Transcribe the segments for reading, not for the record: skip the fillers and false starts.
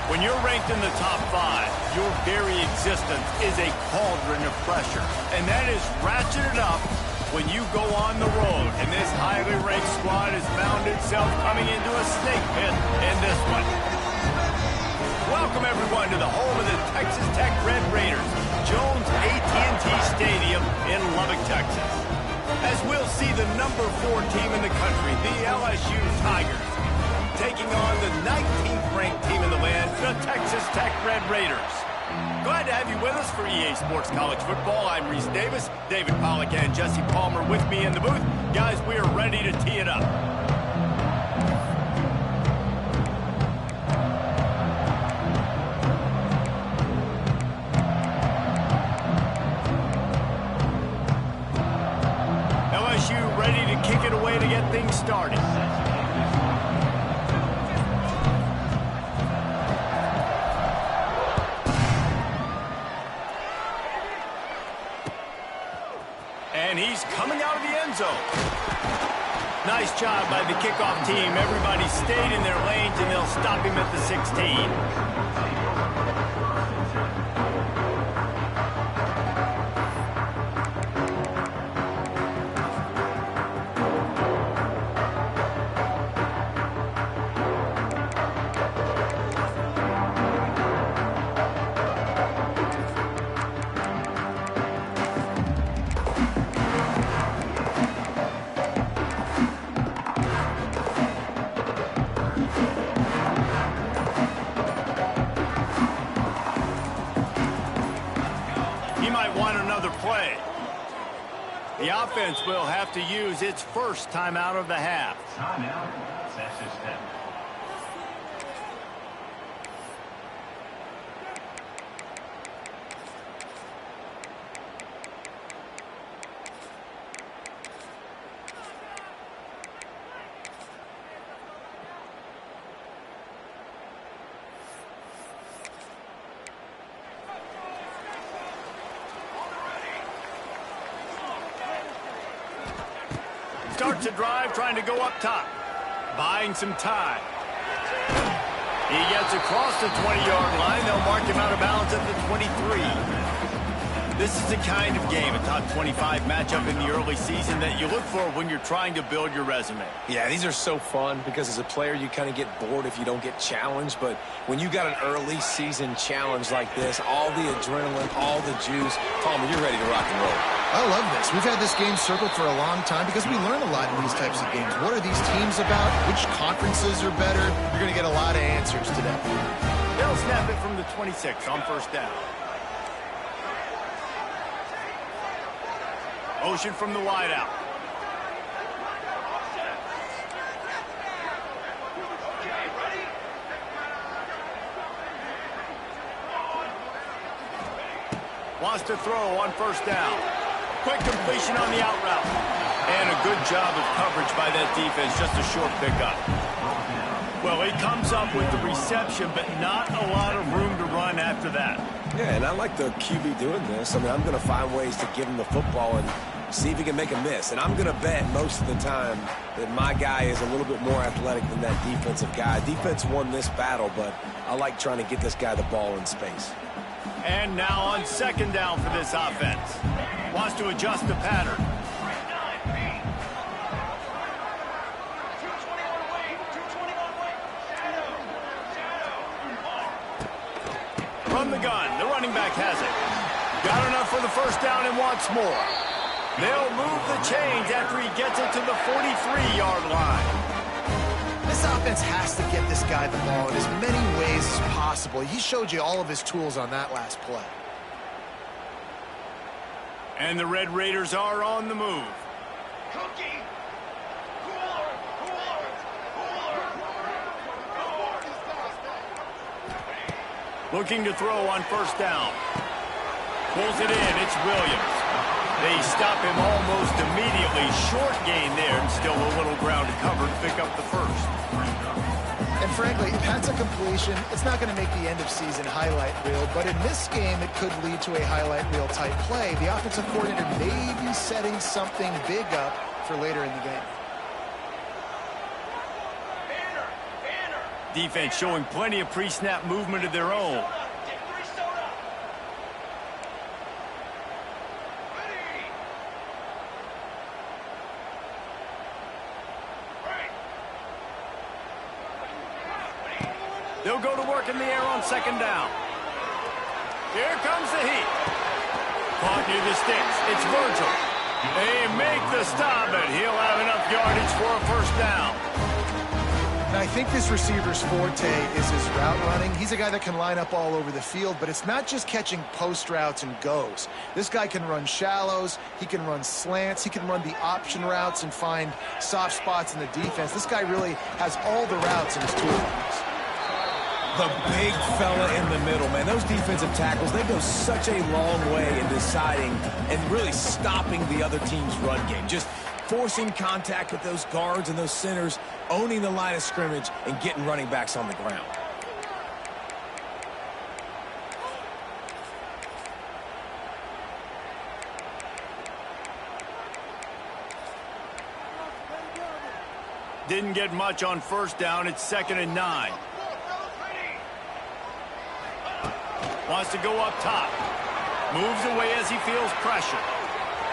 When you're ranked in the top 5, your very existence is a cauldron of pressure. And that is ratcheted up when you go on the road. And this highly ranked squad has found itself coming into a snake pit in this one. Welcome, everyone, to the home of the Texas Tech Red Raiders, Jones AT&T Stadium in Lubbock, Texas. As we'll see the number 4 team in the country, the LSU Tigers, taking on the 19th ranked team in the land, the Texas Tech Red Raiders. Glad to have you with us for EA Sports College Football. I'm Reese Davis, David Pollack and Jesse Palmer with me in the booth. Guys, we are ready to tee it up. LSU ready to kick it away to get things started. And he's coming out of the end zone. Nice job by the kickoff team. Everybody stayed in their lanes, and they'll stop him at the 16. Play. The offense will have to use its first timeout of the half. Timeout, Texas Tech. Starts a drive trying to go up top. Buying some time. He gets across the 20-yard line. They'll mark him out of bounds at the 23. This is the kind of game, a top 25 matchup in the early season that you look for when you're trying to build your resume. Yeah, these are so fun because as a player, you kind of get bored if you don't get challenged. But when you got an early season challenge like this, all the adrenaline, all the juice, Tom, you're ready to rock and roll. I love this. We've had this game circled for a long time because we learn a lot in these types of games. What are these teams about? Which conferences are better? You're going to get a lot of answers today. They'll snap it from the 26 on first down. Motion from the wideout. Wants to throw on first down. Quick completion on the out route. And a good job of coverage by that defense. Just a short pickup. Well, he comes up with the reception, but not a lot of room to run after that. Yeah, and I like the QB doing this. I mean, I'm going to find ways to give him the football and see if he can make a miss. And I'm going to bet most of the time that my guy is a little bit more athletic than that defensive guy. Defense won this battle, but I like trying to get this guy the ball in space. And now on second down for this offense. Wants to adjust the pattern. From the gun, the running back has it. Got enough for the first down and wants more. They'll move the chains after he gets it to the 43-yard line. This offense has to get this guy the ball in as many ways as possible. He showed you all of his tools on that last play. And the Red Raiders are on the move. Cookie. Looking to throw on first down. Pulls it in. It's Williams. They stop him almost immediately. Short gain there, and still a little ground to cover to pick up the first. And frankly, if that's a completion, it's not going to make the end-of-season highlight reel. But in this game, it could lead to a highlight reel type play. The offensive coordinator may be setting something big up for later in the game. Defense showing plenty of pre-snap movement of their own. They'll go to work in the air on second down. Here comes the heat. Caught near the sticks. It's Virgil. They make the stop, and he'll have enough yardage for a first down. Now, I think this receiver's forte is his route running. He's a guy that can line up all over the field, but it's not just catching post routes and goes. This guy can run shallows, he can run slants, he can run the option routes and find soft spots in the defense. This guy really has all the routes in his toolbox. The big fella in the middle, man. Those defensive tackles, they go such a long way in deciding and really stopping the other team's run game. Just forcing contact with those guards and those centers, owning the line of scrimmage, and getting running backs on the ground. Didn't get much on first down. It's 2nd and 9. Wants to go up top. Moves away as he feels pressure.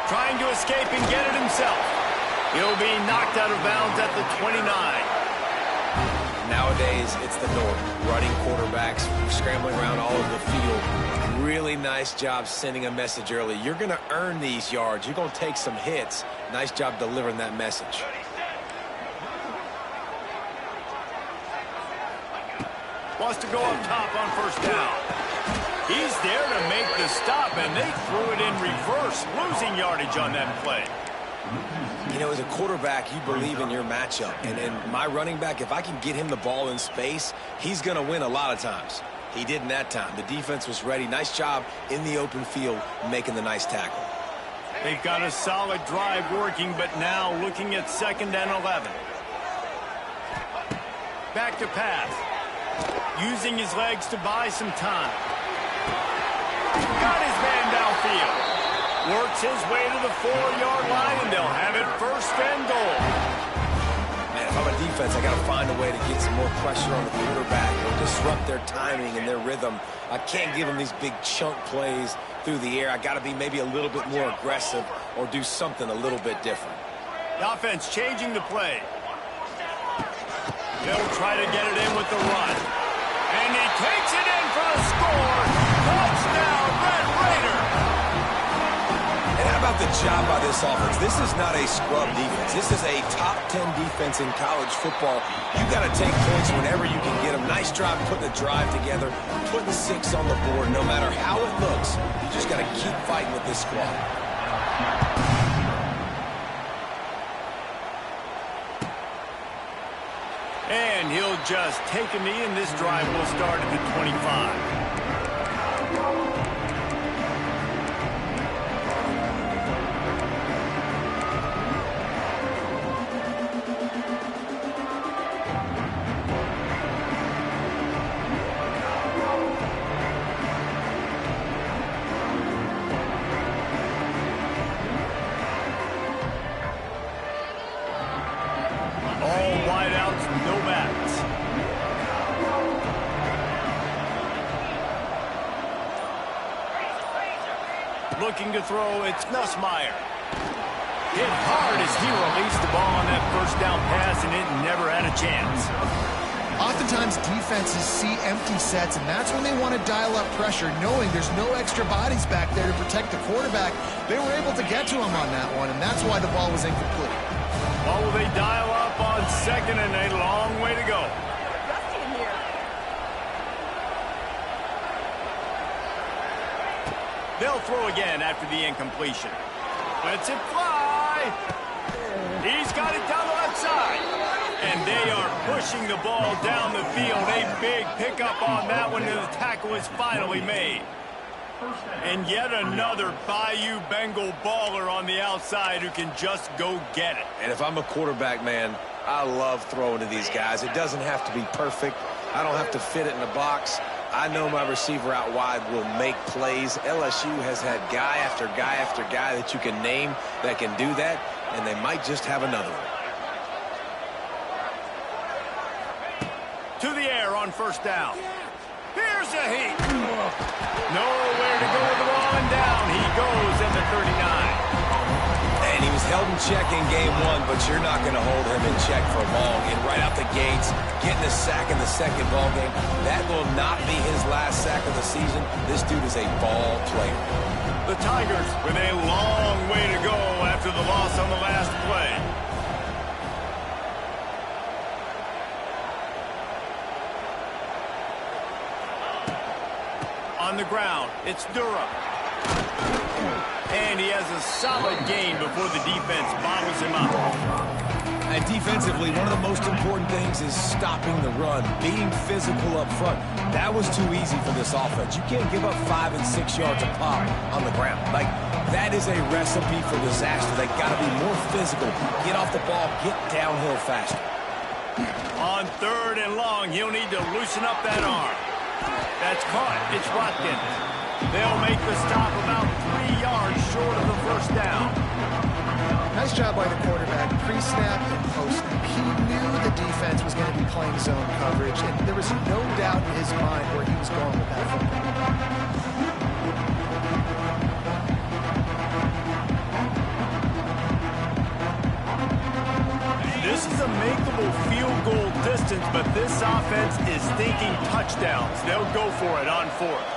Trying to escape and get it himself. He'll be knocked out of bounds at the 29. Nowadays, it's the norm. Running quarterbacks, scrambling around all over the field. Really nice job sending a message early. You're going to earn these yards. You're going to take some hits. Nice job delivering that message. Wants to go up top on first down. He's there to make the stop, and they threw it in reverse, losing yardage on that play. You know, as a quarterback, you believe in your matchup. And my running back, if I can get him the ball in space, he's going to win a lot of times. He didn't that time. The defense was ready. Nice job in the open field making the nice tackle. They've got a solid drive working, but now looking at 2nd and 11. Back to pass. Using his legs to buy some time. Got his man downfield. Works his way to the 4-yard line, and they'll have it 1st and goal. Man, if I'm a defense, I got to find a way to get some more pressure on the quarterback or just disrupt their timing and their rhythm. I can't give them these big chunk plays through the air. I got to be maybe a little bit more aggressive or do something a little bit different. The offense changing the play. They'll try to get it in with the run. And he takes it in for the score. Touchdown, Red Raider. And how about the job by this offense? This is not a scrub defense. This is a top 10 defense in college football. You got to take points whenever you can get them. Nice job putting the drive together, putting 6 on the board. No matter how it looks, you just got to keep fighting with this squad. And he'll just take a knee, and this drive will start at the 25. Looking to throw, it's Nussmeier. Hit hard as he released the ball on that first down pass, and it never had a chance. Oftentimes, defenses see empty sets, and that's when they want to dial up pressure, knowing there's no extra bodies back there to protect the quarterback. They were able to get to him on that one, and that's why the ball was incomplete. Well, will they dial up on second, and a long way to go. They'll throw again after the incompletion. Lets it fly. He's got it down the left side. And they are pushing the ball down the field. A big pickup on that one, and the tackle is finally made. And yet another Bayou Bengal baller on the outside who can just go get it. And if I'm a quarterback, man, I love throwing to these guys. It doesn't have to be perfect. I don't have to fit it in the box. I know my receiver out wide will make plays. LSU has had guy after guy after guy that you can name that can do that, and they might just have another one. To the air on first down. Here's a heat. Nowhere to go with the ball, and down he goes at the 39. And he was held in check in game 1, but you're not going to hold him in check for long. And right out the gates, getting a sack in the second ball game, that will not be his last sack of the season. This dude is a ball player. The Tigers with a long way to go after the loss on the last play. On the ground, it's Durham. And he has a solid gain before the defense bottles him up. And defensively, one of the most important things is stopping the run, being physical up front. That was too easy for this offense. You can't give up 5 and 6 yards a pop on the ground. Like, that is a recipe for disaster. They got to be more physical. Get off the ball, get downhill faster. On 3rd and long, he'll need to loosen up that arm. That's caught. It's Watkins. They'll make the stop about 3 yards short of the first down. Nice job by the quarterback, pre-snap and post-snap. He knew the defense was going to be playing zone coverage, and there was no doubt in his mind where he was going with that football. This is a makeable field goal distance, but this offense is thinking touchdowns. They'll go for it on 4th.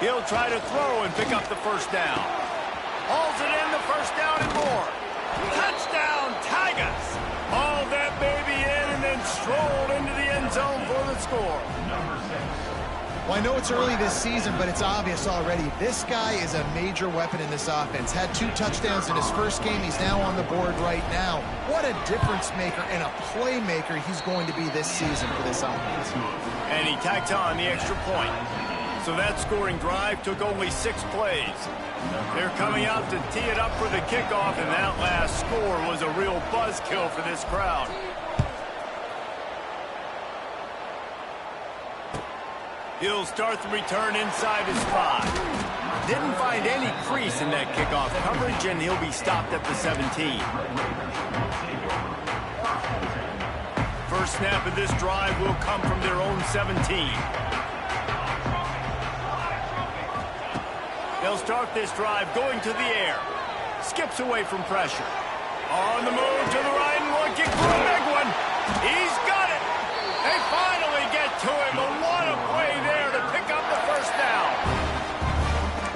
He'll try to throw and pick up the first down. Hauls it in, the first down and more. Touchdown, Tigers! Hauled that baby in and then strolled into the end zone for the score. Well, I know it's early this season, but it's obvious already. This guy is a major weapon in this offense. Had 2 touchdowns in his first game. He's now on the board right now. What a difference maker and a playmaker he's going to be this season for this offense. And he tacked on the extra point. So that scoring drive took only 6 plays. They're coming out to tee it up for the kickoff, and that last score was a real buzzkill for this crowd. He'll start the return inside his 5. Didn't find any crease in that kickoff coverage, and he'll be stopped at the 17. first snap of this drive will come from their own 17. They'll start this drive going to the air. Skips away from pressure. On the move to the right and looking for a big one. He's got it. They finally get to him. But what a play there to pick up the first down.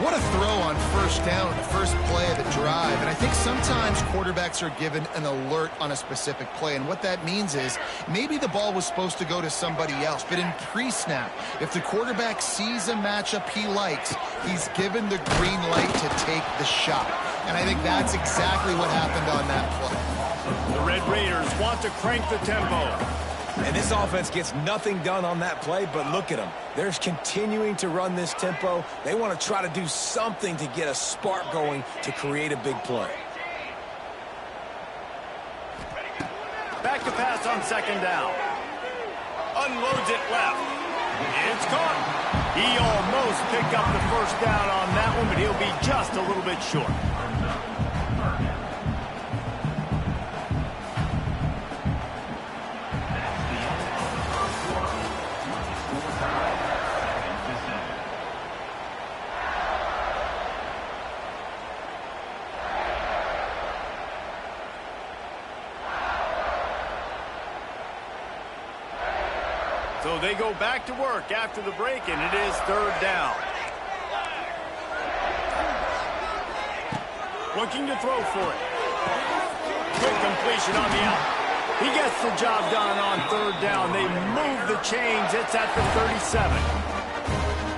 What a throw on first down, the first play of the drive. And I think sometimes quarterbacks are given an alert on a specific play. And what that means is maybe the ball was supposed to go to somebody else. But in pre-snap, if the quarterback sees a matchup he likes, he's given the green light to take the shot. And I think that's exactly what happened on that play. The Red Raiders want to crank the tempo. And this offense gets nothing done on that play, but look at them. They're continuing to run this tempo. They want to try to do something to get a spark going to create a big play. Back to pass on second down. Unloads it left. It's caught. He almost picked up the first down on that one, but he'll be just a little bit short. So they go back to work after the break, and it is third down. Looking to throw for it. Quick completion on the out. He gets the job done on third down. They move the chains. It's at the 37.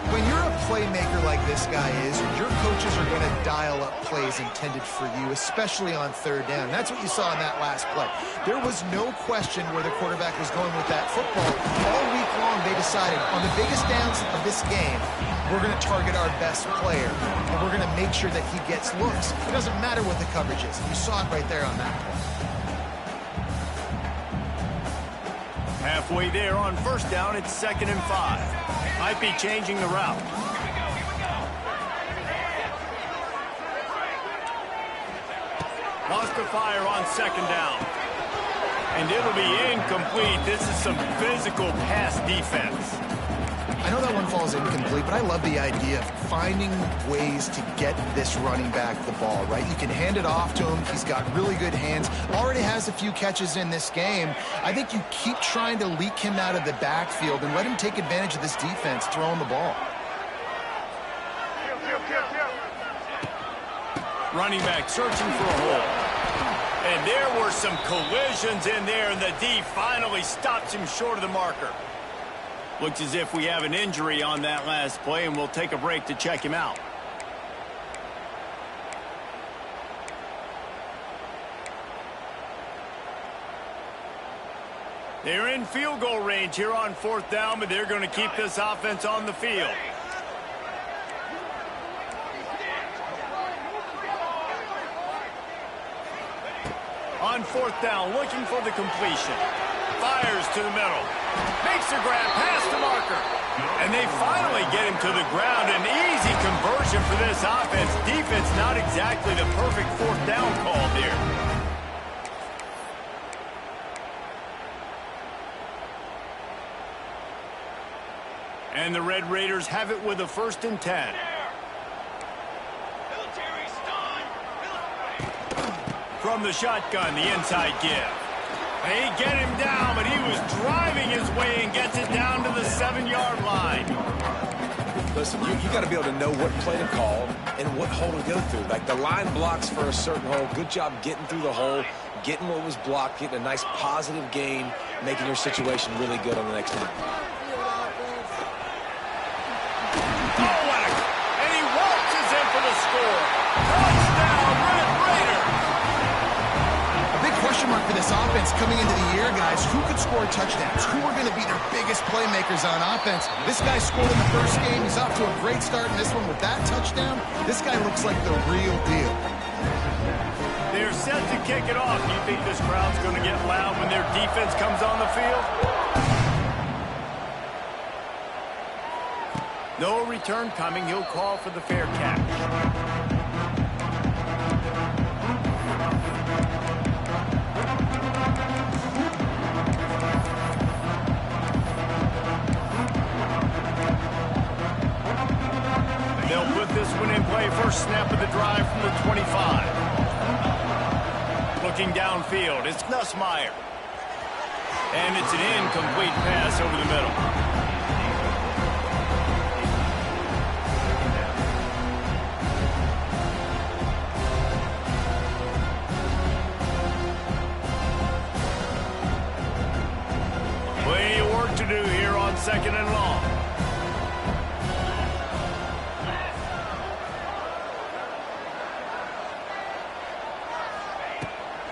When you're a playmaker like this guy is, your coaches are going to dial up plays intended for you, especially on third down. That's what you saw in that last play. There was no question where the quarterback was going with that football. All week long, they decided on the biggest downs of this game, we're going to target our best player, and we're going to make sure that he gets looks. It doesn't matter what the coverage is. You saw it right there on that play. Halfway there on first down, it's 2nd and 5. Might be changing the route. Lost the fire on second down. And it'll be incomplete. This is some physical pass defense. I know that one falls incomplete, but I love the idea of finding ways to get this running back the ball, right? You can hand it off to him. He's got really good hands. Already has a few catches in this game. I think you keep trying to leak him out of the backfield and let him take advantage of this defense throwing the ball. Running back searching for a hole. And there were some collisions in there, and the D finally stops him short of the marker. Looks as if we have an injury on that last play, and we'll take a break to check him out. They're in field goal range here on fourth down, but they're going to keep this offense on the field. On fourth down, looking for the completion. Fires to the middle. Makes the grab past the marker. And they finally get him to the ground. An easy conversion for this offense. Defense not exactly the perfect fourth down call there. And the Red Raiders have it with a 1st and 10. From the shotgun, the inside give. They get him down, but he was driving his way and gets it down to the 7-yard line. Listen, you got to be able to know what play to call and what hole to go through. Like the line blocks for a certain hole. Good job getting through the hole, getting what was blocked, getting a nice positive gain, making your situation really good on the next time. And he waltzes in for the score. Touchdown, Red Raiders. A big question mark for this offense coming into the year, guys. Who could score touchdowns? Who are going to be their biggest playmakers on offense? This guy scored in the first game. He's off to a great start in this one with that touchdown. This guy looks like the real deal. They're set to kick it off. Do you think this crowd's going to get loud when their defense comes on the field? No return coming. He'll call for the fair catch. away first snap of the drive from the 25. Looking downfield, it's Nussmeier. And it's an incomplete pass over the middle. Plenty of work to do here on 2nd and long.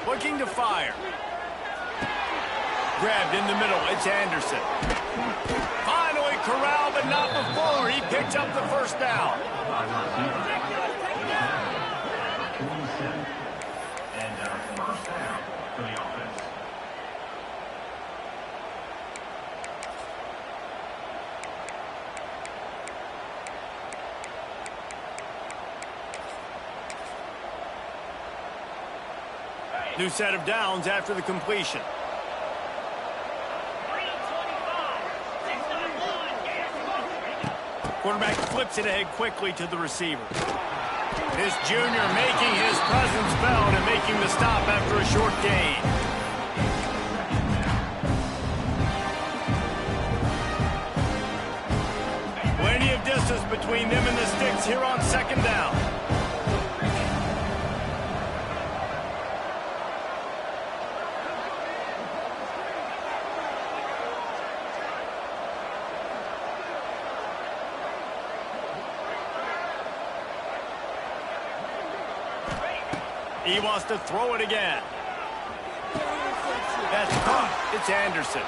Looking to fire. Grabbed in the middle. It's Anderson. Finally corralled, but not before. He picked up the first down. And first down for the offense. New set of downs after the completion. Quarterback flips it ahead quickly to the receiver. This junior making his presence felt and making the stop after a short gain. Plenty of distance between them and the sticks here on 2nd down. He wants to throw it again. That's caught. It's Anderson.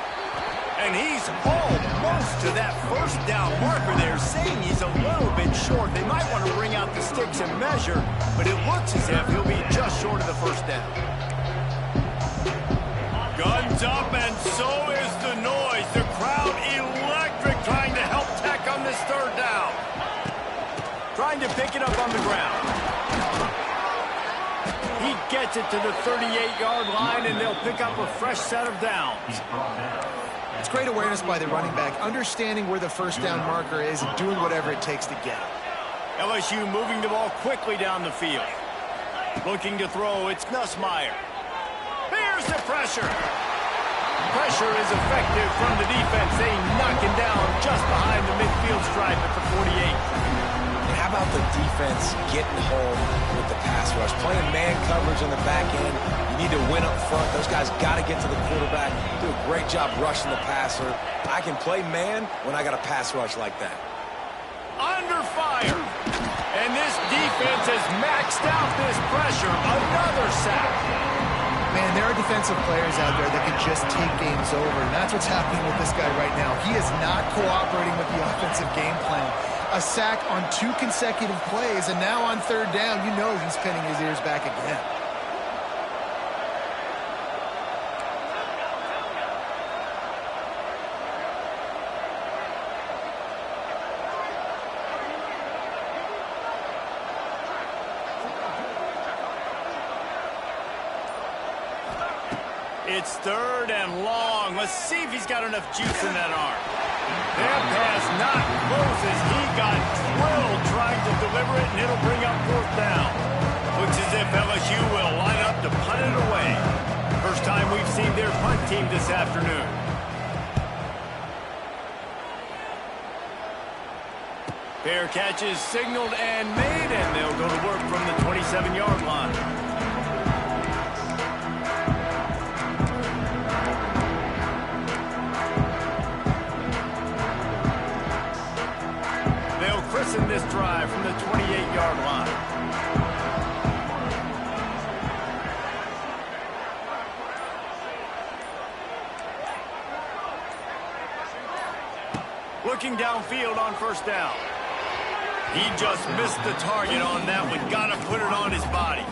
And he's almost to that first down marker there, saying he's a little bit short. They might want to bring out the sticks and measure, but it looks as if he'll be just short of the first down. Guns up, and so is the noise. The crowd electric, trying to help Tech on this 3rd down. Trying to pick it up on the ground. He gets it to the 38-yard line, and they'll pick up a fresh set of downs. It's great awareness by the running back, understanding where the first down marker is and doing whatever it takes to get it. LSU moving the ball quickly down the field. Looking to throw, it's Nussmeier. Here's the pressure. Pressure is effective from the defense. They knock him down just behind the midfield stripe at the 48. How about the defense getting home with the pass rush? Playing man coverage on the back end. You need to win up front. Those guys got to get to the quarterback. Do a great job rushing the passer. I can play man when I got a pass rush like that. Under fire. And this defense has maxed out this pressure. Another sack. Man, there are defensive players out there that can just take games over, and that's what's happening with this guy right now. He is not cooperating with the offensive game plan. A sack on 2 consecutive plays, and now on 3rd down, you know he's pinning his ears back again. It's 3rd and long. Let's see if he's got enough juice in that arm. That pass not close as he got drilled trying to deliver it, and it'll bring up 4th down. Looks as if LSU will line up to punt it away. First time we've seen their punt team this afternoon. Fair catches signaled and made, and they'll go to work from the 27-yard line. In this drive from the 28-yard line. Looking downfield on 1st down. He just missed the target on that one. Gotta put it on his body.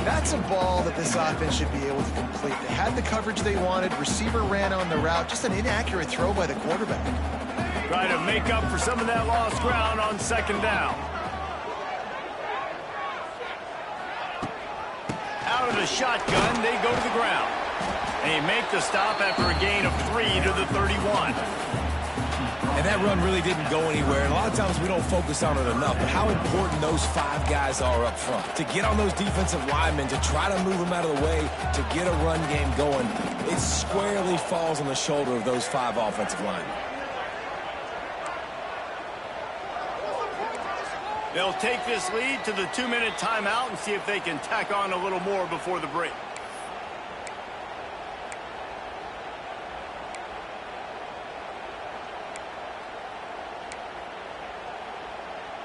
That's a ball that this offense should be able to complete. They had the coverage they wanted. Receiver ran on the route. Just an inaccurate throw by the quarterback. Try to make up for some of that lost ground on 2nd down. Out of the shotgun, they go to the ground. They make the stop after a gain of 3 to the 31. And that run really didn't go anywhere. And a lot of times we don't focus on it enough. But how important those 5 guys are up front. To get on those defensive linemen, to try to move them out of the way, to get a run game going, it squarely falls on the shoulder of those 5 offensive linemen. They'll take this lead to the 2-minute timeout and see if they can tack on a little more before the break.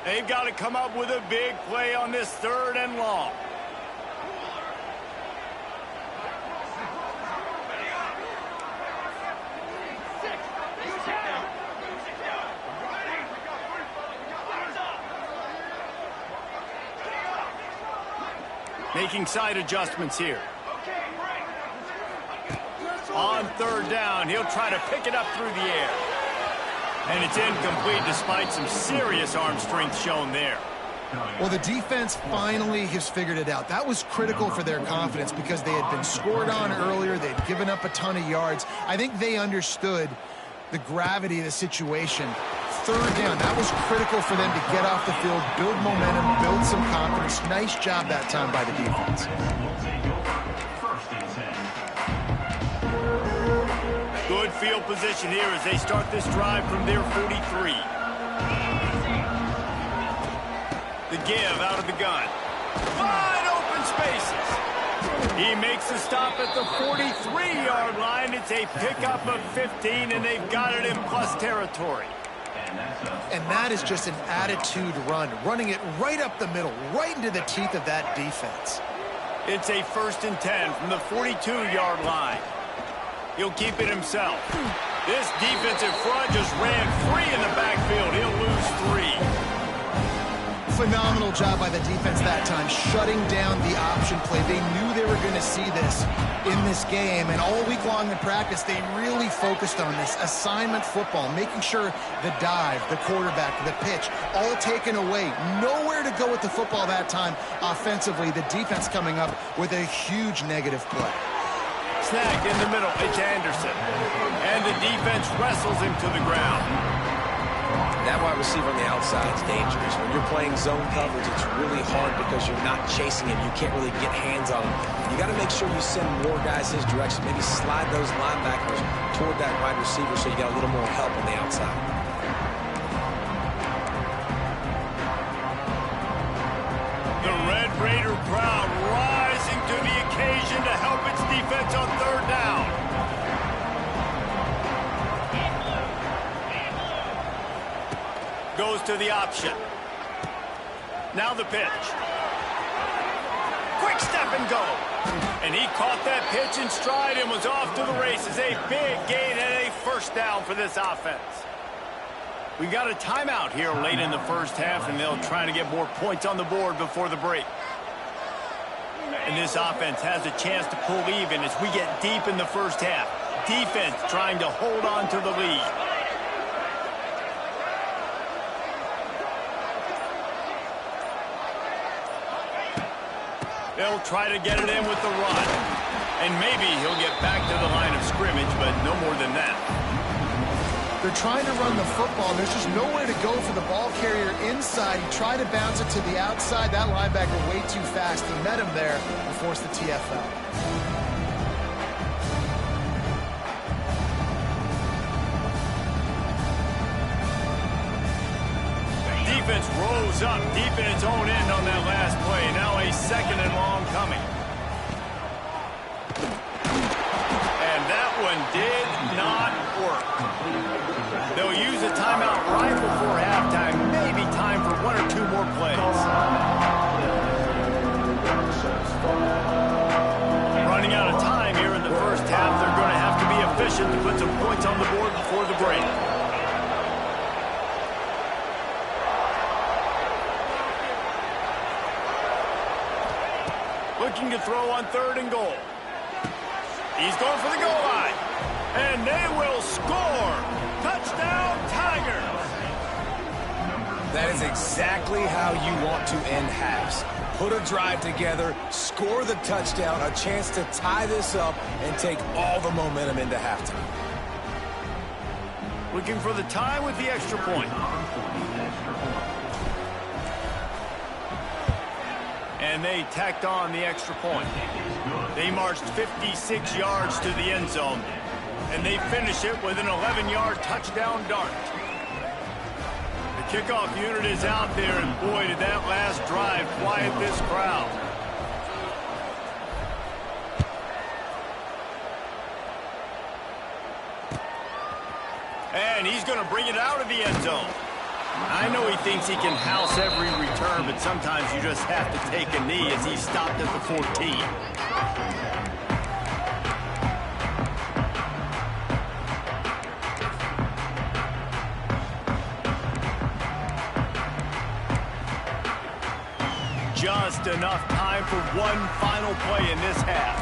They've got to come up with a big play on this 3rd and long. Making side adjustments here. On 3rd down, he'll try to pick it up through the air. And it's incomplete despite some serious arm strength shown there. Well, the defense finally has figured it out. That was critical for their confidence because they had been scored on earlier. They'd given up a ton of yards. I think they understood the gravity of the situation. 3rd down, that was critical for them to get off the field, build momentum, build some confidence. Nice job that time by the defense. Good field position here as they start this drive from their 43. The give out of the gun. Wide open spaces. He makes the stop at the 43-yard line. It's a pickup of 15, and they've got it in plus territory. And that is just an attitude run, running it right up the middle, right into the teeth of that defense. It's a 1st and 10 from the 42-yard line. He'll keep it himself. This defensive front just ran free in the backfield. He'll lose 3. Phenomenal job by the defense that time, shutting down the option play. They knew they were going to see this in this game, and all week long in practice, they really focused on this assignment football, making sure the dive, the quarterback, the pitch, all taken away. Nowhere to go with the football that time offensively. The defense coming up with a huge negative play. Snagged in the middle, it's Anderson. And the defense wrestles him to the ground. That wide receiver on the outside is dangerous. When you're playing zone coverage, it's really hard because you're not chasing him. You can't really get hands on him. You got to make sure you send more guys his direction. Maybe slide those linebackers toward that wide receiver so you got a little more help on the outside. The Red Raider crowd rising to the occasion to help its defense on 3rd down. Goes to the option. Now the pitch. Quick step and go. And he caught that pitch in stride and was off to the races. A big gain and a 1st down for this offense. We've got a timeout here late in the 1st half, and they'll try to get more points on the board before the break. And this offense has a chance to pull even as we get deep in the 1st half. Defense trying to hold on to the lead. They'll try to get it in with the run. And maybe he'll get back to the line of scrimmage, but no more than that. They're trying to run the football. There's just nowhere to go for the ball carrier inside. He tried to bounce it to the outside. That linebacker way too fast. He met him there and forced the TFL. Defense rose up deep in its own end on that last play. Now a 2nd and long coming. And that one did not work. They'll use a timeout right before halftime. Maybe time for 1 or 2 more plays. Running out of time here in the 1st half. They're going to have to be efficient to put some points on the board before the break. Looking to throw on 3rd and goal. He's going for the goal line. And they will score. Touchdown, Tigers. That is exactly how you want to end halves. Put a drive together, score the touchdown, a chance to tie this up, and take all the momentum into halftime. Looking for the tie with the extra point. And they tacked on the extra point. They marched 56 yards to the end zone, and they finish it with an 11-yard touchdown dart. The kickoff unit is out there, and boy, did that last drive quiet this crowd. And he's going to bring it out of the end zone. I know he thinks he can house every return, but sometimes you just have to take a knee as he stopped at the 14. Just enough time for one final play in this half.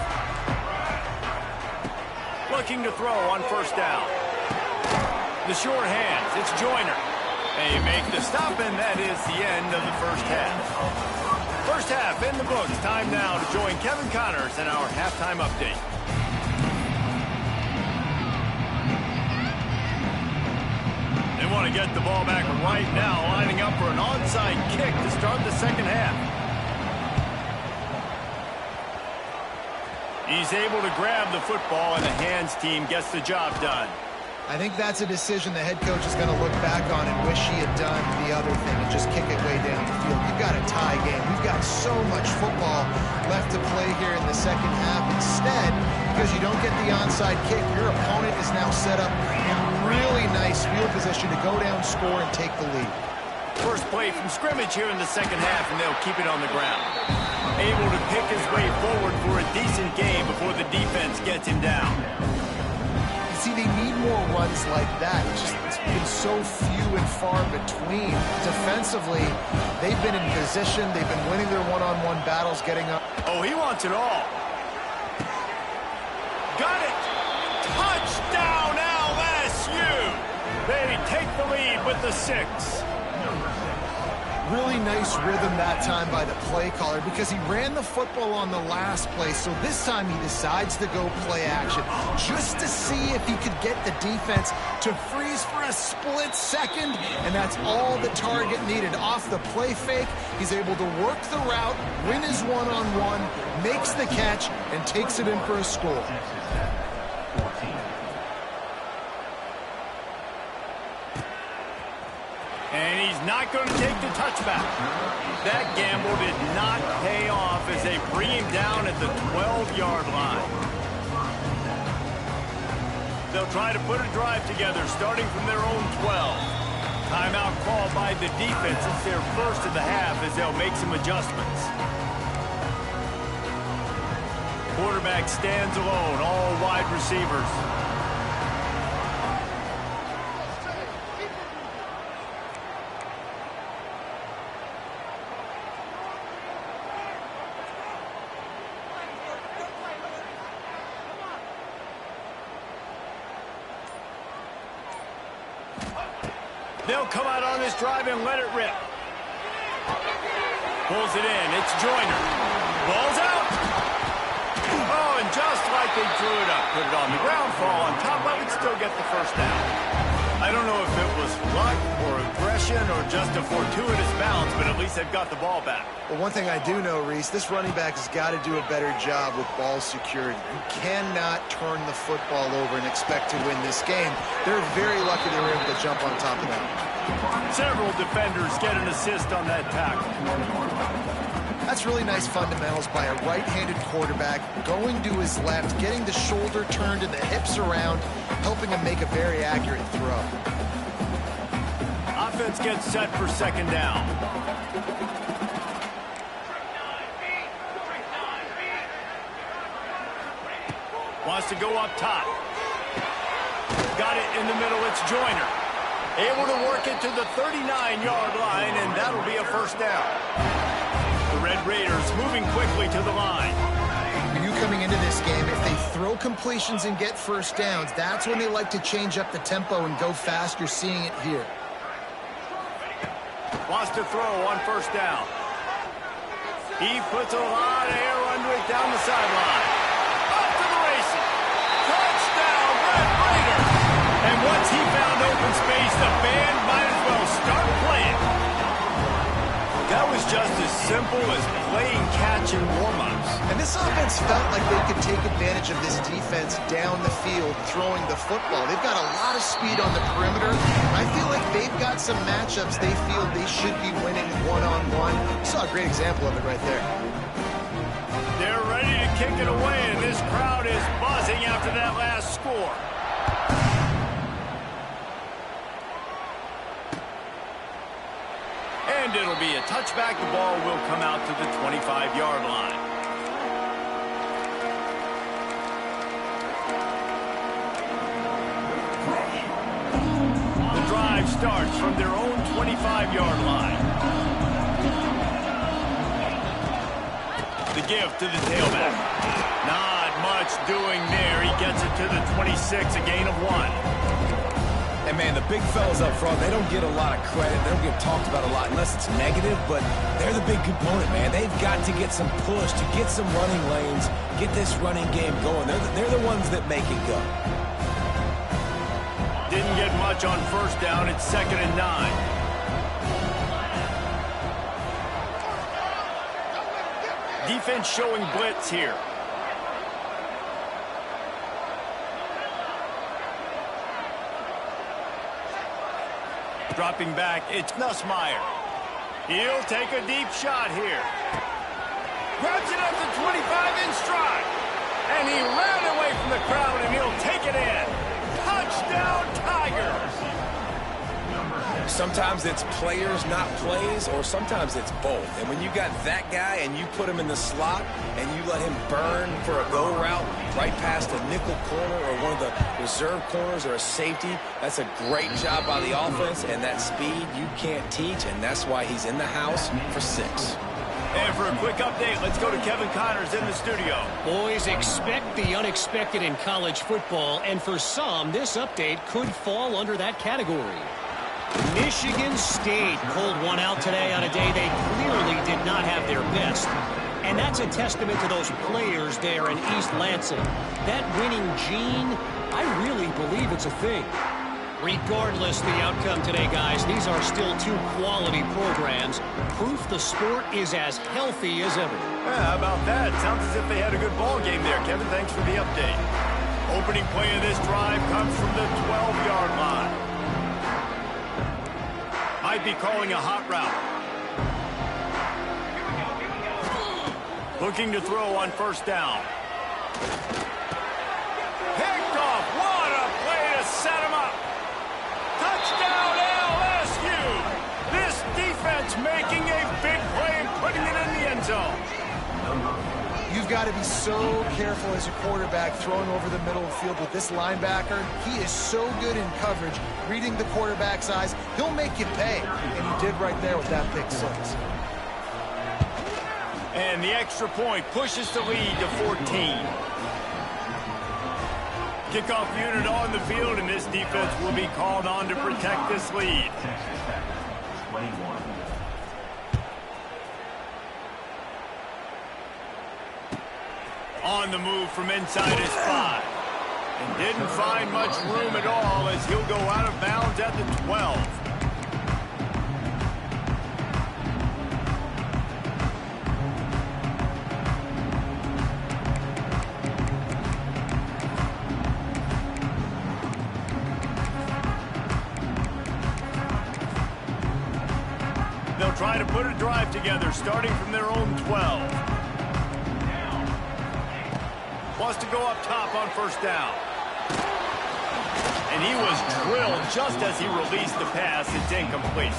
Looking to throw on first down. The short hands, it's Joyner. They make the stop, and that is the end of the first half. First half in the books. Time now to join Kevin Connors in our halftime update. They want to get the ball back right now, lining up for an onside kick to start the second half. He's able to grab the football, and the hands team gets the job done. I think that's a decision the head coach is going to look back on and wish he had done the other thing and just kick it way down the field. You've got a tie game. We've got so much football left to play here in the second half. Instead, because you don't get the onside kick, your opponent is now set up in really nice field position to go down, score, and take the lead. First play from scrimmage here in the second half, and they'll keep it on the ground. Able to pick his way forward for a decent game before the defense gets him down. See, they need more runs like that. It's been so few and far between. Defensively, they've been in position. They've been winning their one-on-one battles, getting up. Oh, he wants it all. Got it. Touchdown, LSU. They take the lead with the 6. Really nice rhythm that time by the play caller because he ran the football on the last play. So this time he decides to go play action just to see if he could get the defense to freeze for a split second. And that's all the target needed. Off the play fake, he's able to work the route, win his one-on-one, makes the catch, and takes it in for a score. And he's not going to take the touchback. That gamble did not pay off as they bring him down at the 12-yard line. They'll try to put a drive together starting from their own 12. Timeout called by the defense. It's their first of the half as they'll make some adjustments. Quarterback stands alone, all wide receivers. They'll come out on this drive and let it rip. Pulls it in. It's Joyner. Ball's out. Oh, and just like they drew it up, put it on the ground, fall on top of it, still get the first down. I don't know if it was luck or aggression or just a fortuitous bounce, but at least they've got the ball back. Well, one thing I do know, Reese, this running back has got to do a better job with ball security. You cannot turn the football over and expect to win this game. They're very lucky they were able to jump on top of that. Several defenders get an assist on that tackle. That's really nice fundamentals by a right-handed quarterback, going to his left, getting the shoulder turned and the hips around, helping him make a very accurate throw. Offense gets set for second down. Wants to go up top. Got it in the middle, it's Joyner. Able to work it to the 39-yard line, and that'll be a first down. The Red Raiders moving quickly to the line. For you coming into this game, if they throw completions and get first downs, that's when they like to change up the tempo and go fast. You're seeing it here. Wants to throw on first down. He puts a lot of air under it down the sideline. Up to the races. Touchdown, Red Raiders. And once he found open simple as playing catch and warm-ups. And this offense felt like they could take advantage of this defense down the field throwing the football. They've got a lot of speed on the perimeter. I feel like they've got some matchups they feel they should be winning one-on-one. Saw a great example of it right there. They're ready to kick it away, and this crowd is buzzing after that last score. And it'll be a touchback. The ball will come out to the 25-yard line. The drive starts from their own 25-yard line. The give to the tailback. Not much doing there. He gets it to the 26, a gain of 1. And, man, the big fellas up front, they don't get a lot of credit. They don't get talked about a lot unless it's negative, but they're the big component, man. They've got to get some push, to get some running lanes, get this running game going. They're the ones that make it go. Didn't get much on first down. It's 2nd and 9. Defense showing blitz here. Dropping back, it's Nussmeier. He'll take a deep shot here. Grabs it up to 25 in stride. And he ran away from the crowd, and he'll take it in. Touchdown, Tigers! Sometimes it's players, not plays, or sometimes it's both. And when you got that guy and you put him in the slot and you let him burn for a go route right past a nickel corner or one of the reserve corners or a safety, that's a great job by the offense, and that speed you can't teach, and that's why he's in the house for 6. And for a quick update, let's go to Kevin Connors in the studio. Boys, expect the unexpected in college football, and for some, this update could fall under that category. Michigan State pulled one out today on a day they clearly did not have their best. And that's a testament to those players there in East Lansing. That winning gene, I really believe it's a thing. Regardless the outcome today, guys, these are still 2 quality programs. Proof the sport is as healthy as ever. Yeah, how about that? Sounds as if they had a good ball game there. Kevin, thanks for the update. Opening play of this drive comes from the 12-yard line. Might be calling a hot route. Looking to throw on first down. Picked off. What a play to set him up. Touchdown, LSU. This defense making a big play and putting it in the end zone. You've got to be so careful as a quarterback throwing over the middle of the field with this linebacker. He is so good in coverage, reading the quarterback's eyes. He'll make you pay, and he did right there with that pick 6. And the extra point pushes the lead to 14. Kickoff unit on the field, and this defense will be called on to protect this lead. 21. On the move from inside his 5. And didn't find much room at all as he'll go out of bounds at the 12. They'll try to put a drive together starting from their own 12. Wants to go up top on first down. And he was drilled just as he released the pass. It's incomplete.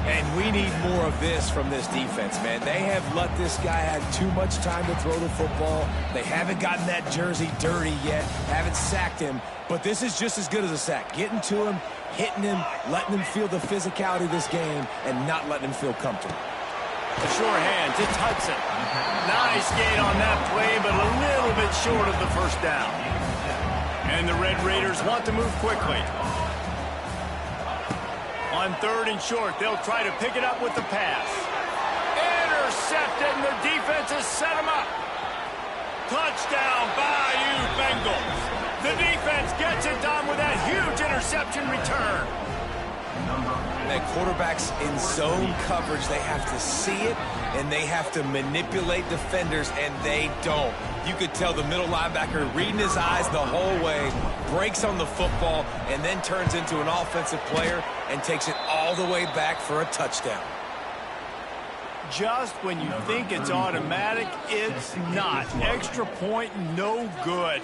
And we need more of this from this defense, man. They have let this guy have too much time to throw the football. They haven't gotten that jersey dirty yet, haven't sacked him. But this is just as good as a sack. Getting to him, hitting him, letting him feel the physicality of this game, and not letting him feel comfortable. The short hands, it's Hudson. Nice gain on that play, but a little bit short of the first down. And the Red Raiders want to move quickly. On 3rd and short, they'll try to pick it up with the pass. Intercepted, and the defense has set him up. Touchdown, Bayou Bengals. The defense gets it done with that huge interception return. And quarterbacks in zone coverage, they have to see it, and they have to manipulate defenders, and they don't. You could tell the middle linebacker reading his eyes the whole way, breaks on the football, and then turns into an offensive player and takes it all the way back for a touchdown. Just when you think it's automatic, it's not. Extra point, no good.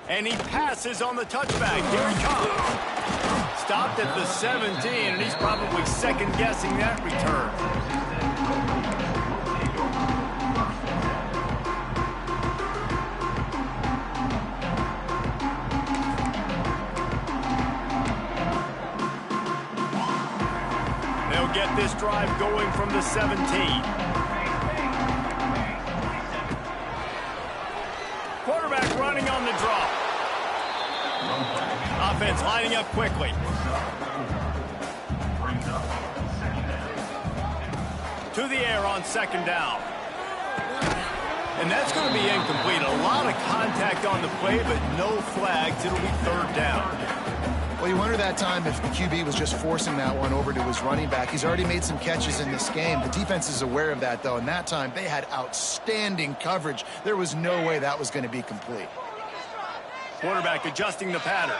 And he passes on the touchback. Here he comes. Stopped at the 17, and he's probably second-guessing that return. They'll get this drive going from the 17. Quarterback running on the draw. Offense lining up quickly. To the air on second down. And that's going to be incomplete. A lot of contact on the play, but no flags. It'll be third down. Well, you wonder that time if the QB was just forcing that one over to his running back. He's already made some catches in this game. The defense is aware of that, though, and that time they had outstanding coverage. There was no way that was going to be complete. Quarterback adjusting the pattern.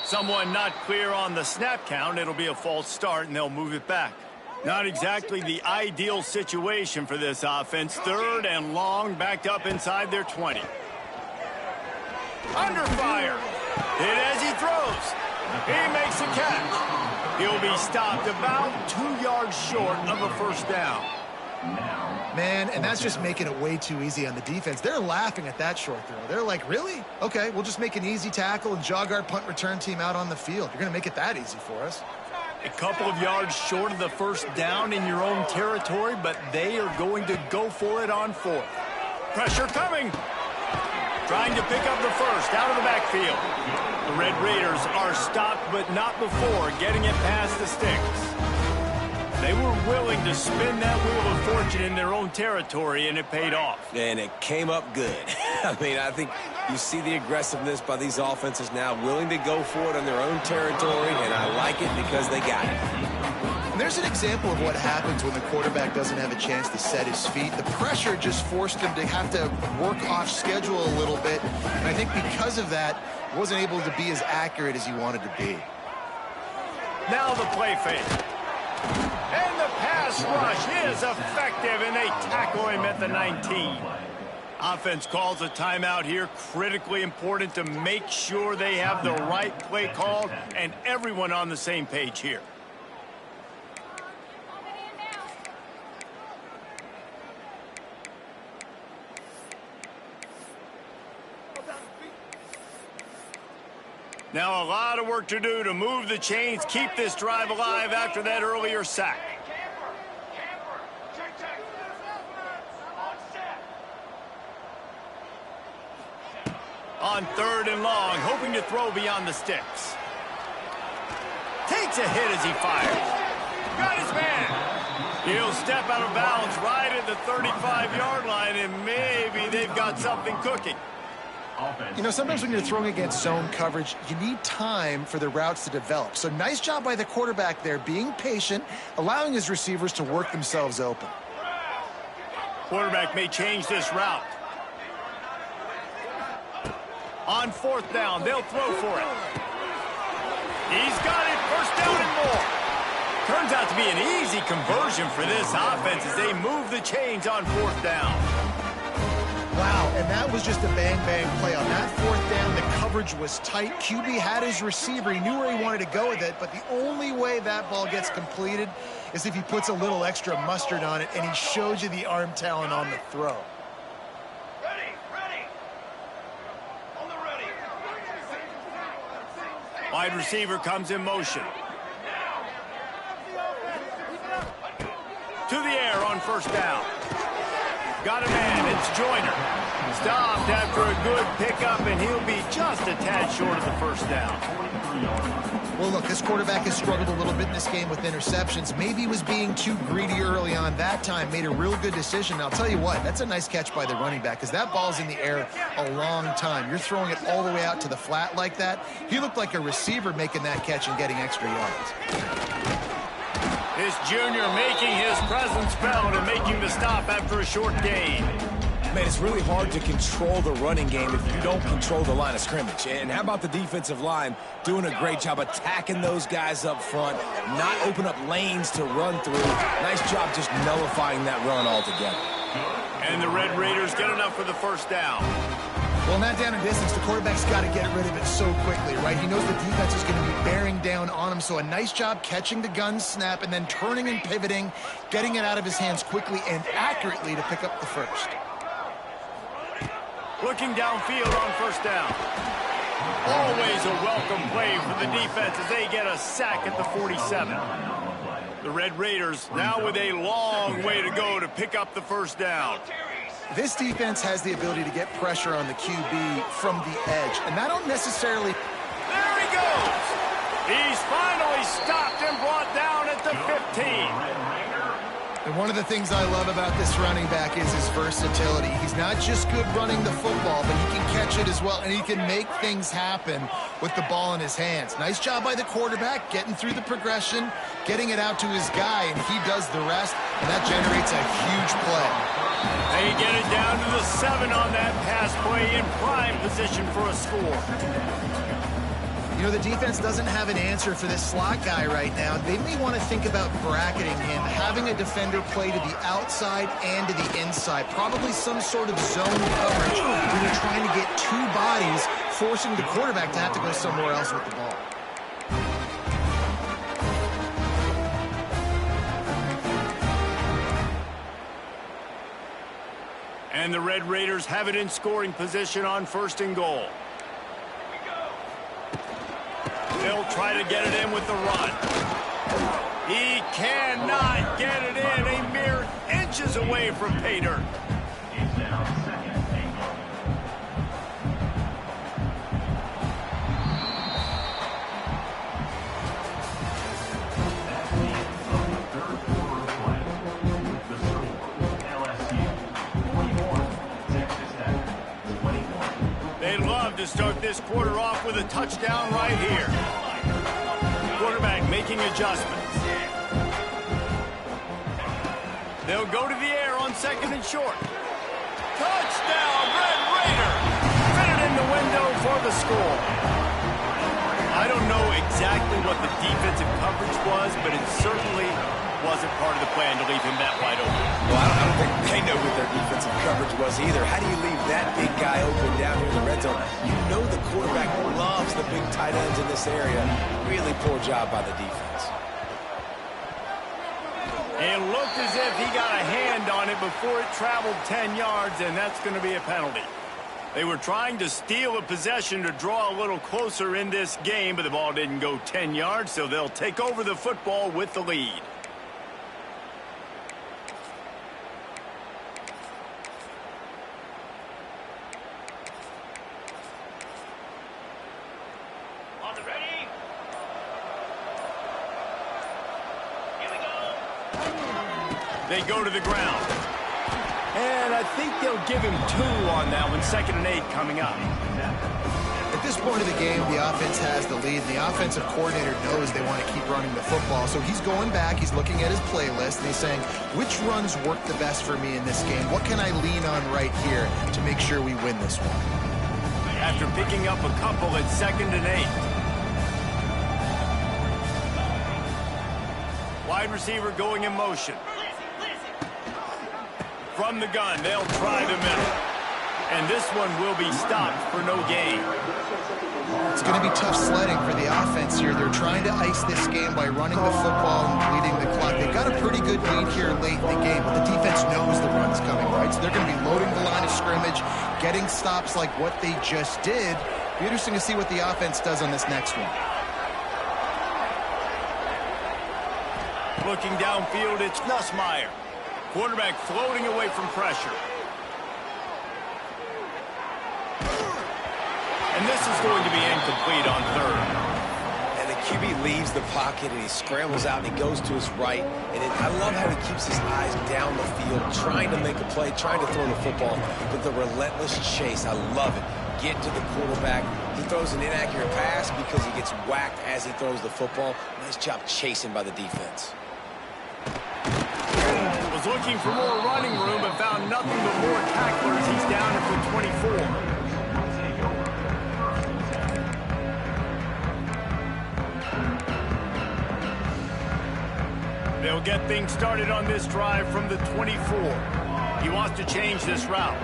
Someone not clear on the snap count. It'll be a false start, and they'll move it back. Not exactly the ideal situation for this offense. Third and long, backed up inside their 20. Under fire. Hit as he throws. He makes a catch. He'll be stopped about 2 yards short of a first down. Man, and that's just making it way too easy on the defense. They're laughing at that short throw. They're like, really? Okay, we'll just make an easy tackle and jog our punt return team out on the field. You're going to make it that easy for us. A couple of yards short of the first down in your own territory, but they are going to go for it on fourth. Pressure coming. Trying to pick up the first out of the backfield. The Red Raiders are stopped, but not before getting it past the sticks. They were willing to spin that wheel of fortune in their own territory, and it paid off. And it came up good. I mean, I think you see the aggressiveness by these offenses now, willing to go for it on their own territory, and I like it because they got it. And there's an example of what happens when the quarterback doesn't have a chance to set his feet. The pressure just forced him to have to work off schedule a little bit, and I think because of that, wasn't able to be as accurate as he wanted to be. Now the play fake. And the pass rush is effective, and they tackle him at the 19. Offense calls a timeout here. Critically important to make sure they have the right play called and everyone on the same page here. Now a lot of work to do to move the chains, keep this drive alive after that earlier sack. On third and long, hoping to throw beyond the sticks. Takes a hit as he fires. Got his man. He'll step out of bounds right at the 35-yard line, and maybe they've got something cooking. You know, sometimes when you're throwing against zone coverage, you need time for the routes to develop. So nice job by the quarterback there, being patient, allowing his receivers to work themselves open. Quarterback may change this route. On fourth down, they'll throw for it. He's got it, first down and more. Turns out to be an easy conversion for this offense as they move the chains on fourth down. Wow, and that was just a bang-bang play. On that fourth down, the coverage was tight. QB had his receiver. He knew where he wanted to go with it, but the only way that ball gets completed is if he puts a little extra mustard on it, and he showed you the arm talent on the throw. Wide receiver comes in motion. To the air on first down. Got a man, it's Joyner. Stop interception after a good pickup, and he'll be just a tad short of the first down. Well, look, this quarterback has struggled a little bit in this game with interceptions. Maybe he was being too greedy early on. That time made a real good decision. And I'll tell you what, that's a nice catch by the running back because that ball's in the air a long time. You're throwing it all the way out to the flat like that. He looked like a receiver making that catch and getting extra yards. This junior making his presence felt and making the stop after a short gain. Man, it's really hard to control the running game if you don't control the line of scrimmage. And how about the defensive line doing a great job attacking those guys up front, not open up lanes to run through. Nice job just nullifying that run altogether. And the Red Raiders get enough for the first down. Well, not down in distance. The quarterback's got to get rid of it so quickly, right? He knows the defense is going to be bearing down on him. So a nice job catching the gun snap and then turning and pivoting, getting it out of his hands quickly and accurately to pick up the first. Looking downfield on first down. Always a welcome play for the defense as they get a sack at the 47. The Red Raiders now with a long way to go to pick up the first down. This defense has the ability to get pressure on the QB from the edge, and I don't necessarily... There he goes! He's finally stopped and brought down at the 15. And one of the things I love about this running back is his versatility. He's not just good running the football, but he can catch it as well, and he can make things happen with the ball in his hands. Nice job by the quarterback, getting through the progression, getting it out to his guy, and he does the rest, and that generates a huge play. They get it down to the 7 on that pass play in prime position for a score. You know, the defense doesn't have an answer for this slot guy right now. They may want to think about bracketing him, having a defender play to the outside and to the inside. Probably some sort of zone coverage where you're trying to get two bodies, forcing the quarterback to have to go somewhere else with the ball. And the Red Raiders have it in scoring position on first and goal. They'll try to get it in with the run. He cannot get it in. A mere inches away from pay dirt. He's down second and goal. That's the end of the third quarter of play. The score, LSU 21, Texas Tech 21. They'd love to start this quarter off with a touchdown right here. Quarterback making adjustments. They'll go to the air on second and short. Touchdown, Red Raider! Fitted in the window for the score. I don't know exactly what the defensive coverage was, but it certainly wasn't part of the plan to leave him that wide open. Well, I don't think they know what their defensive coverage was either. How do you leave that big guy open down here in the red zone? You know the quarterback loves the big tight ends in this area. Really poor job by the defense. It looked as if he got a hand on it before it traveled 10 yards, and that's going to be a penalty. They were trying to steal a possession to draw a little closer in this game, but the ball didn't go 10 yards, so they'll take over the football with the lead. They go to the ground. And I think they'll give him 2 on that one. 2nd and 8 coming up. At this point of the game, the offense has the lead. The offensive coordinator knows they want to keep running the football. So he's going back, he's looking at his playlist, and he's saying, which runs work the best for me in this game? What can I lean on right here to make sure we win this one? After picking up a couple at 2nd and 8. Wide receiver going in motion. From the gun, they'll try the middle. And this one will be stopped for no gain. It's going to be tough sledding for the offense here. They're trying to ice this game by running the football and bleeding the clock. They've got a pretty good lead here late in the game, but the defense knows the run's coming, right? So they're going to be loading the line of scrimmage, getting stops like what they just did. It'll be interesting to see what the offense does on this next one. Looking downfield, it's Nussmeier. Quarterback floating away from pressure. And this is going to be incomplete on third. And the QB leaves the pocket, and he scrambles out, and he goes to his right. And I love how he keeps his eyes down the field, trying to make a play, trying to throw the football, but the relentless chase, I love it. Get to the quarterback. He throws an inaccurate pass because he gets whacked as he throws the football. Nice job chasing by the defense. Was looking for more running room, but found nothing but more tacklers. He's down at the 24. They'll get things started on this drive from the 24. He wants to change this route.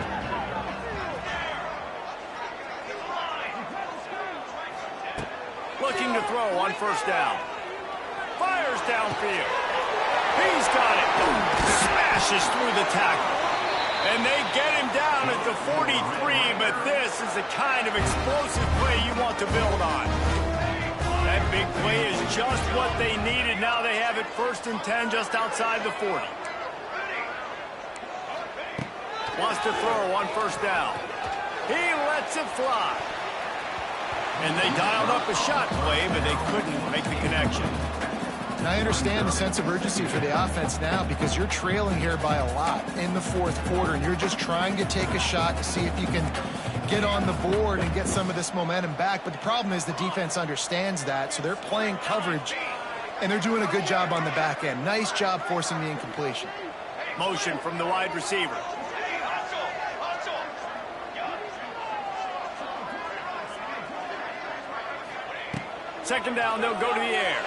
Looking to throw on first down. Fires downfield. He's got it. Smashes through the tackle. And they get him down at the 43, but this is the kind of explosive play you want to build on. That big play is just what they needed. Now they have it 1st and 10 just outside the 40. Wants to throw on first down. He lets it fly. And they dialed up a shot play, but they couldn't make the connection. And I understand the sense of urgency for the offense now because you're trailing here by a lot in the 4th quarter, and you're just trying to take a shot to see if you can get on the board and get some of this momentum back. But the problem is the defense understands that, so they're playing coverage, and they're doing a good job on the back end. Nice job forcing the incompletion. Motion from the wide receiver. Second down, they'll go to the air.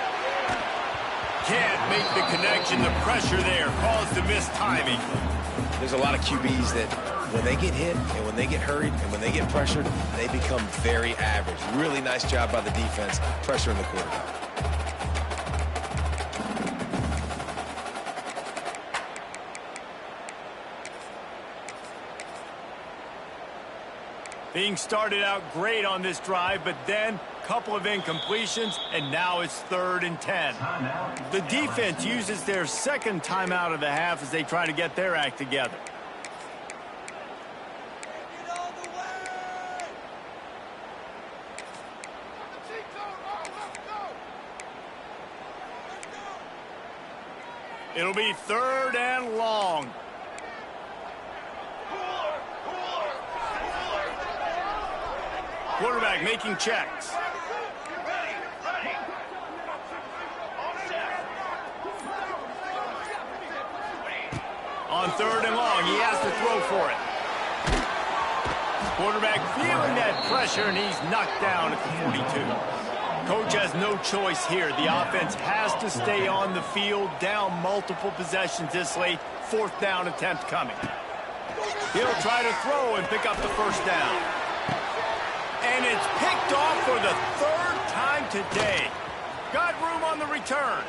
Can't make the connection. The pressure there caused the missed timing. There's a lot of QBs that when they get hit and when they get hurried and when they get pressured, they become very average. Really nice job by the defense pressuring the quarterback. Being started out great on this drive, but then a couple of incompletions, and now it's 3rd and 10. The defense uses their second timeout of the half as they try to get their act together. It'll be 3rd and long. Quarterback making checks. On 3rd and long, he has to throw for it. Quarterback feeling that pressure, and he's knocked down at the 42. Coach has no choice here. The offense has to stay on the field, down multiple possessions this late. 4th down attempt coming. He'll try to throw and pick up the first down. And it's picked off for the 3rd time today. Got room on the return.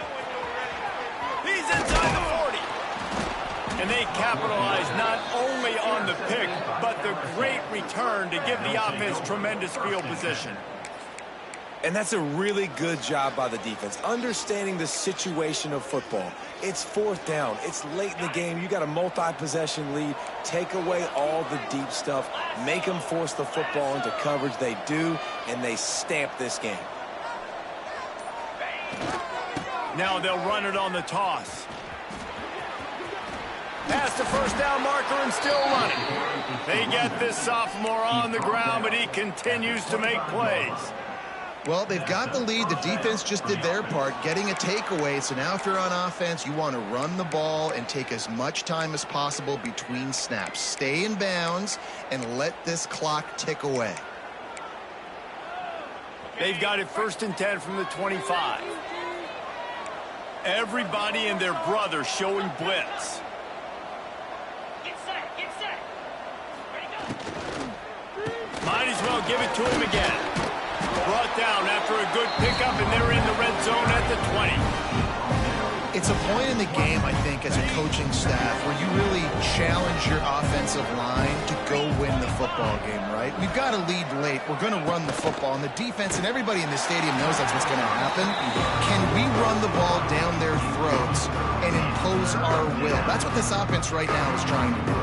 He's inside the 40. And they capitalize not only on the pick, but the great return to give the offense tremendous field position. And that's a really good job by the defense, understanding the situation of football. It's 4th down. It's late in the game. You got a multi-possession lead. Take away all the deep stuff. Make them force the football into coverage. They do, and they stamp this game. Now they'll run it on the toss. Past the first down marker and still running. They get this sophomore on the ground, but he continues to make plays. Well, they've got the lead. The defense just did their part, getting a takeaway. So now if you're on offense, you want to run the ball and take as much time as possible between snaps. Stay in bounds and let this clock tick away. They've got it 1st and 10 from the 25. Everybody and their brother showing blitz. Get set. Ready, go. Might as well give it to him again. Brought down after a good pickup, and they're in the red zone at the 20. It's a point in the game, I think, as a coaching staff where you really challenge your offensive line to go win the football game, right? We've got to lead late. We're going to run the football, and the defense and everybody in the stadium knows that's what's going to happen. Can we run the ball down their throats and impose our will? That's what this offense right now is trying to do.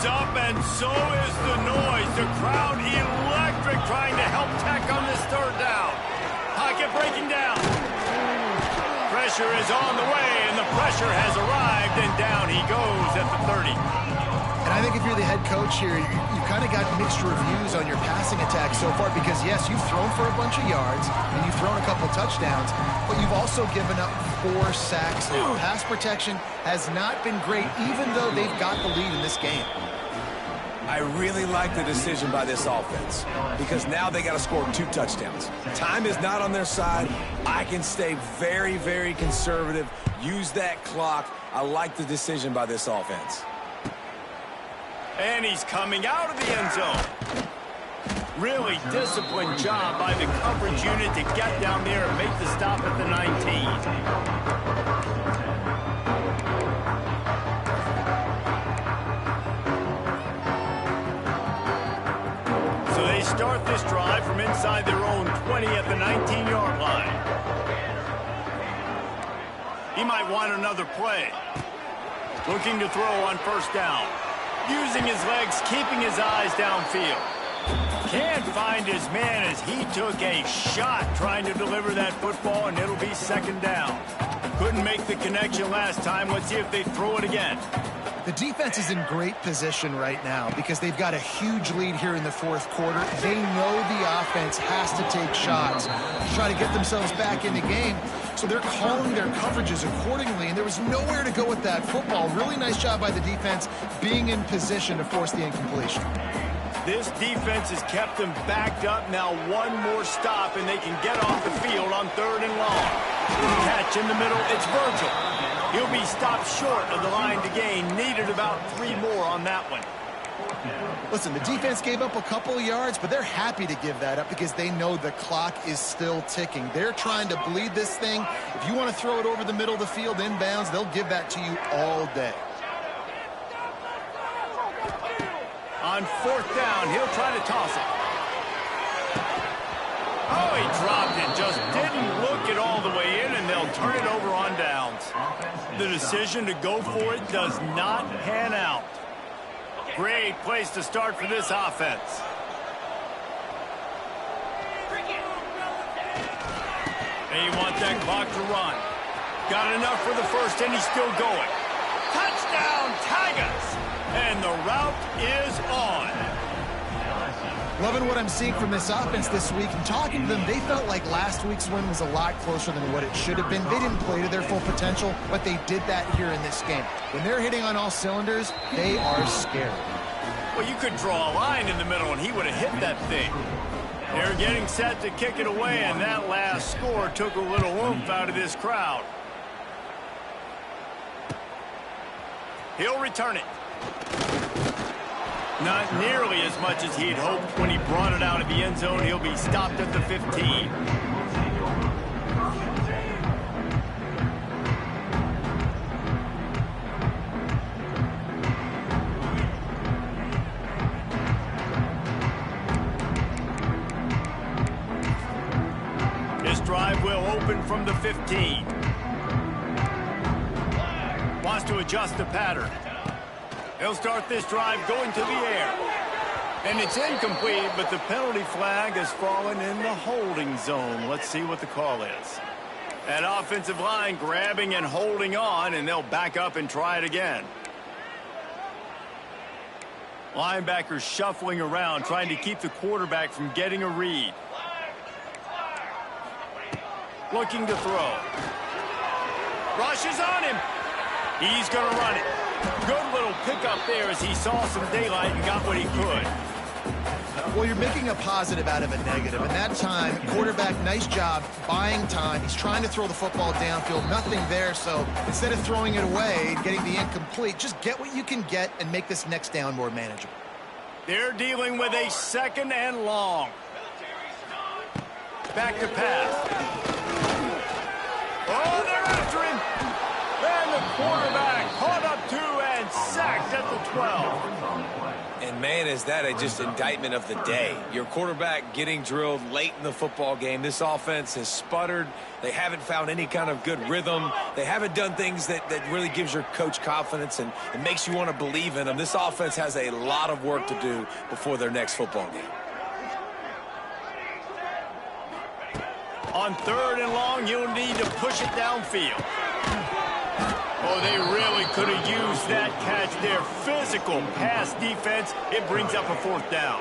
Heads up, and so is the noise. The crowd electric, trying to help Tech on this third down. Pocket breaking down. Pressure is on the way, and the pressure has arrived, and down he goes at the 30. And I think if you're the head coach here, you kind of got mixed reviews on your passing attack so far because, yes, you've thrown for a bunch of yards and you've thrown a couple touchdowns, but you've also given up 4 sacks now. Pass protection has not been great, even though they've got the lead in this game. I really like the decision by this offense because now they got to score 2 touchdowns. Time is not on their side. I can stay very, very conservative, use that clock. I like the decision by this offense. And he's coming out of the end zone. Really disciplined job by the coverage unit to get down there and make the stop at the 19. So they start this drive from inside their own 20 at the 19-yard line. He might want another play. Looking to throw on first down. Using his legs, keeping his eyes downfield. Can't find his man as he took a shot trying to deliver that football, and it'll be second down. Couldn't make the connection last time. Let's see if they throw it again. The defense is in great position right now because they've got a huge lead here in the fourth quarter. They know the offense has to take shots to try to get themselves back in the game. So they're calling their coverages accordingly, and there was nowhere to go with that football. Really nice job by the defense being in position to force the incompletion. This defense has kept them backed up. Now one more stop, and they can get off the field on third and long. Catch in the middle, it's Virgil. He'll be stopped short of the line to gain. Needed about 3 more on that one. Listen, the defense gave up a couple of yards, but they're happy to give that up because they know the clock is still ticking. They're trying to bleed this thing. If you want to throw it over the middle of the field inbounds, they'll give that to you all day. On fourth down, he'll try to toss it. Oh, he dropped it. Just didn't look it all the way in, and they'll turn it over on downs. The decision to go for it does not pan out. Great place to start for this offense. They want that clock to run. Got enough for the first, and he's still going. Touchdown, Tigers! And the route is on. Loving what I'm seeing from this offense this week. And talking to them, they felt like last week's win was a lot closer than what it should have been. They didn't play to their full potential, but they did that here in this game. When they're hitting on all cylinders, they are scared. Well, you could draw a line in the middle, and he would have hit that thing. They're getting set to kick it away, and that last score took a little oomph out of this crowd. He'll return it. Not nearly as much as he'd hoped when he brought it out of the end zone. He'll be stopped at the 15. This drive will open from the 15. Wants to adjust the pattern. He'll start this drive going to the air. And it's incomplete, but the penalty flag has fallen in the holding zone. Let's see what the call is. That offensive line grabbing and holding on, and they'll back up and try it again. Linebackers shuffling around, trying to keep the quarterback from getting a read. Looking to throw. Rushes on him. He's going to run it. Good little pickup there as he saw some daylight and got what he could. Well, you're making a positive out of a negative. And that time, quarterback, nice job buying time. He's trying to throw the football downfield. Nothing there. So instead of throwing it away, getting the incomplete, just get what you can get and make this next down more manageable. They're dealing with a second and long. Back to pass. Oh, they're after him. And the quarterback caught up to and sacked at the 12. And man, is that just indictment of the day. Your quarterback getting drilled late in the football game. This offense has sputtered. They haven't found any kind of good rhythm. They haven't done things that really gives your coach confidence and it makes you want to believe in them. This offense has a lot of work to do before their next football game. On 3rd and long, you'll need to push it downfield. Oh, they really could have used that catch there. Physical pass defense. It brings up a 4th down.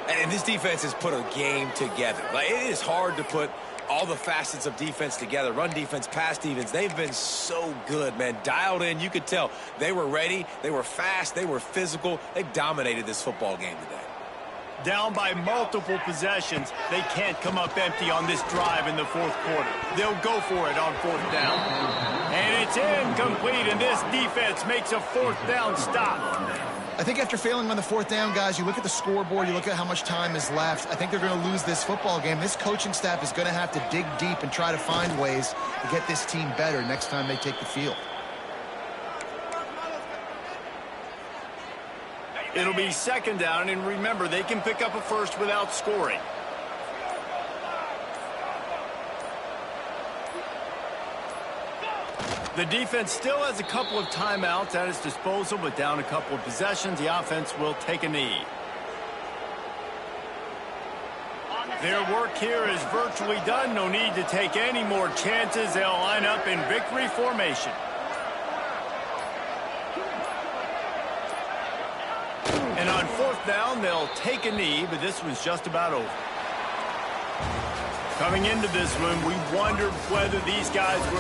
And this defense has put a game together. Like, it is hard to put all the facets of defense together. Run defense, pass defense. They've been so good, man. Dialed in. You could tell they were ready. They were fast. They were physical. They dominated this football game today. Down by multiple possessions, they can't come up empty on this drive in the 4th quarter. They'll go for it on 4th down. And it's incomplete, and this defense makes a 4th down stop. I think after failing on the 4th down, guys, you look at the scoreboard, you look at how much time is left. I think they're going to lose this football game. This coaching staff is going to have to dig deep and try to find ways to get this team better next time they take the field. It'll be 2nd down, and remember, they can pick up a first without scoring. The defense still has a couple of timeouts at its disposal, but down a couple of possessions, the offense will take a knee. Their work here is virtually done. No need to take any more chances. They'll line up in victory formation. And on 4th down, they'll take a knee, but this was just about over. Coming into this one, we wondered whether these guys were